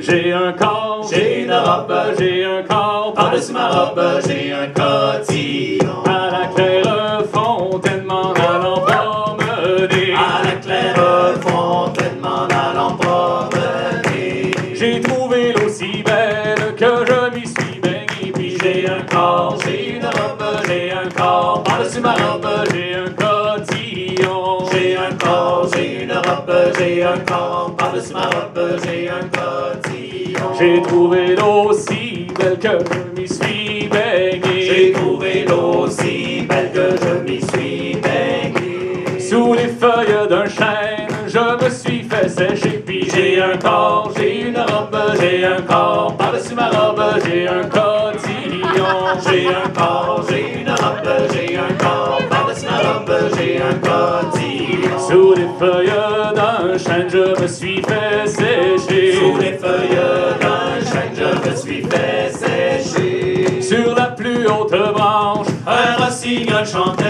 J'ai un corps, J'ai une robe, j'ai un corps, par-dessus ma robe, j'ai un cotillon. à la claire fontaine m'en allant promener. À la claire fontaine m'en allant promener. J'ai trouvé l'eau si belle que je m'y suis baigné. Puis J'ai un corps, j'ai une robe, j'ai un corps, par-dessus ma robe, j'ai un cotillon. j'ai un corps, j'ai une robe, j'ai un corps, par-dessus ma robe, j'ai un cotillon. J'ai trouvé l'eau si belle que je m'y suis baigné. J'ai trouvé l'eau si belle que je m'y suis baigné. Sous les feuilles d'un chêne, je me suis fait sécher. Puis J'ai un corps, j'ai une robe, j'ai un corps, par-dessus ma robe, j'ai un cotillon. J'ai un corps, j'ai une robe, j'ai un corps, par-dessus ma robe, j'ai un cotillon. sous les feuilles d'un chêne, je me suis fait sécher. Sous les feuilles d'un chêne, je me suis fait sécher. Sur la plus haute branche, Un rossignol chantait.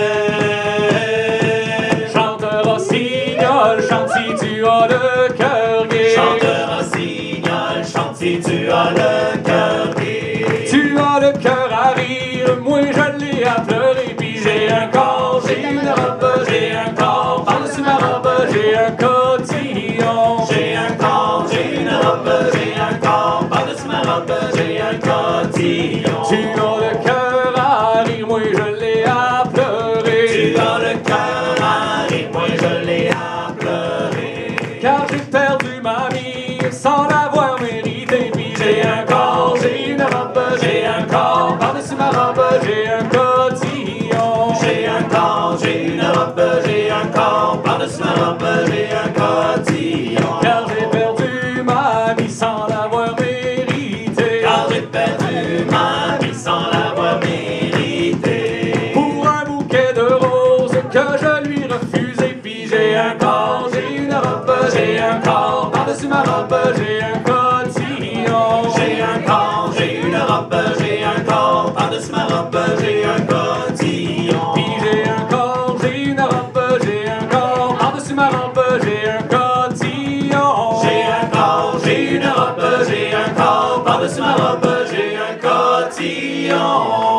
chante rossignol, chante si tu as le cœur gai. Chante rossignol, chante si tu as le cœur gai. Tu as le cœur à rire, moi je l'ai à pleurer. Puis j'ai un corps, j'ai une robe, j'ai un corps, par-dessus ma robe, j'ai un cotillon. J'ai un corps, j'ai une robe, j'ai un corps, par-dessus ma robe, j'ai un cotillon. Tu as le cœur à rire, moi je l'ai à pleurer. Tu as le cœur à rire, moi je l'ai à pleurer. Car j'ai perdu ma vie sans l'avoir mérité. Puis j'ai un corps, j'ai une robe, j'ai un corps, par-dessus ma robe, j'ai un cotillon. J'ai un corps, j'ai une robe, j'ai un corps, par-dessus ma robe, j'ai un cotillon. Car j'ai perdu ma vie sans l'avoir mérité. Car j'ai perdu ma vie sans l'avoir mérité. Pour un bouquet de roses que je lui refusais. Puis j'ai un corps, j'ai une robe, j'ai un corps, par-dessus ma robe, j'ai un cotillon. J'ai un corps, j'ai une robe, j'ai un corps, par-dessus ma robe, j'ai un cotillon. Puis j'ai un corps, j'ai une robe, j'ai un corps, par-dessus ma robe, j'ai un cotillon. J'ai un corps, j'ai une robe, j'ai un corps, par-dessus ma robe, j'ai un cotillon.